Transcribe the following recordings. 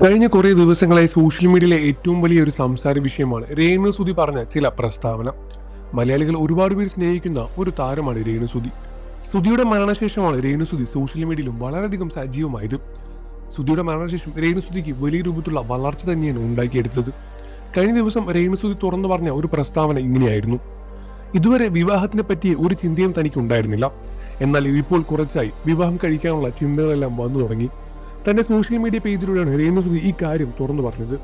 കഴിഞ്ഞ കുറേ ദിവസങ്ങളായി സോഷ്യൽ മീഡിയയിലെ ഏറ്റവും വലിയൊരു സംസാര വിഷയമാണ് രേണുസുതി പറഞ്ഞ ചില പ്രസ്താവന. മലയാളികൾ ഒരുപാട് പേര് സ്നേഹിക്കുന്ന ഒരു താരമാണ് രേണുസുതി. സുധിയുടെ മരണശേഷമാണ് രേണുസുതി സോഷ്യൽ മീഡിയയിലും വളരെയധികം സജീവമായത്. സുധിയുടെ മരണശേഷം രേണുസുതിക്ക് വലിയ രൂപത്തിലുള്ള വളർച്ച തന്നെയാണ് ഉണ്ടാക്കിയെടുത്തത്. കഴിഞ്ഞ ദിവസം രേണുസുതി തുറന്നു പറഞ്ഞ ഒരു പ്രസ്താവന ഇങ്ങനെയായിരുന്നു: ഇതുവരെ വിവാഹത്തിനെ പറ്റിയ ഒരു ചിന്തയും തനിക്ക് ഉണ്ടായിരുന്നില്ല, എന്നാൽ ഇപ്പോൾ കുറച്ചായി വിവാഹം കഴിക്കാനുള്ള ചിന്തകളെല്ലാം വന്നു തുടങ്ങി. തന്റെ സോഷ്യൽ മീഡിയ പേജിലൂടെയാണ് രേണുസുതി ഈ കാര്യം തുറന്നു പറഞ്ഞത്.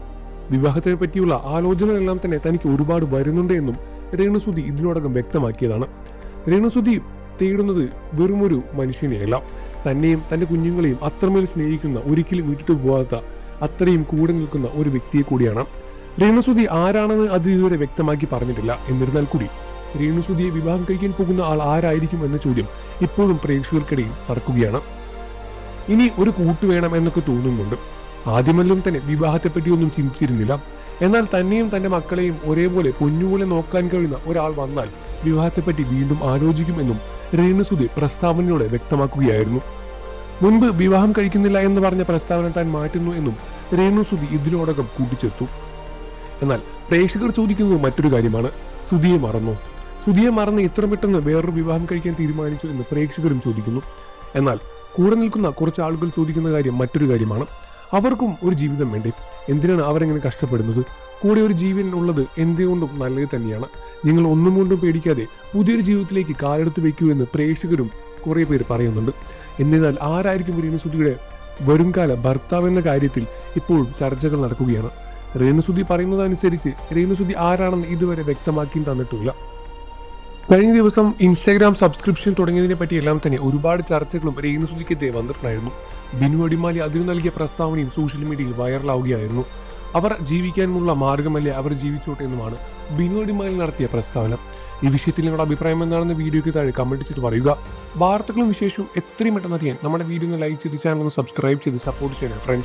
വിവാഹത്തെ പറ്റിയുള്ള ആലോചനകളെല്ലാം തന്നെ തനിക്ക് ഒരുപാട് വരുന്നുണ്ട് എന്നും രേണുസുതി ഇതിനോടകം വ്യക്തമാക്കിയതാണ്. രേണുസുതി തേടുന്നത് വെറുമൊരു മനുഷ്യനെയല്ല, തന്നെയും തന്റെ കുഞ്ഞുങ്ങളെയും അത്രമേൽ സ്നേഹിക്കുന്ന, ഒരിക്കലും വിട്ടിട്ട് പോകാത്ത, അത്രയും കൂടെ നിൽക്കുന്ന ഒരു വ്യക്തിയെ കൂടിയാണ്. രേണുസുതി ആരാണെന്ന് അത് ഇതുവരെ വ്യക്തമാക്കി പറഞ്ഞിട്ടില്ല. എന്നിരുന്നാൽ കൂടി രേണുസുതിയെ വിവാഹം കഴിക്കാൻ പോകുന്ന ആൾ ആരായിരിക്കും എന്ന ചോദ്യം ഇപ്പോഴും പ്രേക്ഷകർക്കിടയിൽ നടക്കുകയാണ്. ഇനി ഒരു കൂട്ടു വേണം എന്നൊക്കെ തോന്നുന്നുണ്ട്. ആദ്യമെല്ലാം തന്നെ വിവാഹത്തെപ്പറ്റി ഒന്നും ചിന്തിച്ചിരുന്നില്ല. എന്നാൽ തന്നെയും തന്റെ മക്കളെയും ഒരേപോലെ പൊന്നുപോലെ നോക്കാൻ കഴിയുന്ന ഒരാൾ വന്നാൽ വിവാഹത്തെപ്പറ്റി വീണ്ടും ആലോചിക്കുമെന്നും രേണുസുതി പ്രസ്താവനയിലൂടെ വ്യക്തമാക്കുകയായിരുന്നു. മുൻപ് വിവാഹം കഴിക്കുന്നില്ല എന്ന് പറഞ്ഞ പ്രസ്താവന താൻ മാറ്റുന്നു എന്നും രേണുസുതി ഇതിനോടകം കൂട്ടിച്ചേർത്തു. എന്നാൽ പ്രേക്ഷകർ ചോദിക്കുന്നത് മറ്റൊരു കാര്യമാണ്: സുധിയെ മറന്നോ? സുധിയെ മറന്ന് ഇത്ര പെട്ടെന്ന് വേറൊരു വിവാഹം കഴിക്കാൻ തീരുമാനിച്ചു എന്ന് പ്രേക്ഷകരും ചോദിക്കുന്നു. എന്നാൽ കൂടെ നിൽക്കുന്ന കുറച്ച് ആളുകൾ ചോദിക്കുന്ന കാര്യം മറ്റൊരു കാര്യമാണ്: അവർക്കും ഒരു ജീവിതം വേണ്ടേ? എന്തിനാണ് അവരെങ്ങനെ കഷ്ടപ്പെടുന്നത്? കൂടെ ഒരു ജീവൻ ഉള്ളത് എന്തുകൊണ്ടും നല്ലത് തന്നെയാണ്. നിങ്ങൾ ഒന്നും കൊണ്ടും പേടിക്കാതെ പുതിയൊരു ജീവിതത്തിലേക്ക് കാലെടുത്ത് വെക്കൂ എന്ന് പ്രേക്ഷകരും കുറെ പേര് പറയുന്നുണ്ട്. എന്നിരുന്നാൽ ആരായിരിക്കും രേണുസുതിയുടെ വരുംകാല ഭർത്താവ് എന്ന കാര്യത്തിൽ ഇപ്പോഴും ചർച്ചകൾ നടക്കുകയാണ്. രേണുസുതി പറയുന്നതനുസരിച്ച് രേണുസുതി ആരാണെന്ന് ഇതുവരെ വ്യക്തമാക്കിയും തന്നിട്ടില്ല. കഴിഞ്ഞ ദിവസം ഇൻസ്റ്റാഗ്രാം സബ്സ്ക്രിപ്ഷൻ തുടങ്ങിയതിനെ പറ്റി എല്ലാം തന്നെ ഒരുപാട് ചർച്ചകളും രേണുസുതിക്കെതിരെ വന്നിട്ടുണ്ടായിരുന്നു. ബിനു അടിമാലി അതിന് നൽകിയ പ്രസ്താവനയും സോഷ്യൽ മീഡിയയിൽ വൈറലാവുകയായിരുന്നു. അവർ ജീവിക്കാനുള്ള മാർഗമല്ലേ, അവർ ജീവിച്ചോട്ടെ എന്നുമാണ് ബിനു അടിമാലി നടത്തിയ പ്രസ്താവന. ഈ വിഷയത്തിൽ നിങ്ങളുടെ അഭിപ്രായം എന്താണെന്ന് വീഡിയോയ്ക്ക് താഴെ കമന്റ് ചെയ്ത് പറയുക. വാർത്തകളും വിശേഷവും എത്രയും പെട്ടെന്ന് അറിയാൻ നമ്മുടെ വീഡിയോ ഒന്ന് ലൈക്ക് ചെയ്ത് ചാനൽ ഒന്ന് സബ്സ്ക്രൈബ് ചെയ്ത് സപ്പോർട്ട് ചെയ്യണം ഫ്രണ്ട്സ്.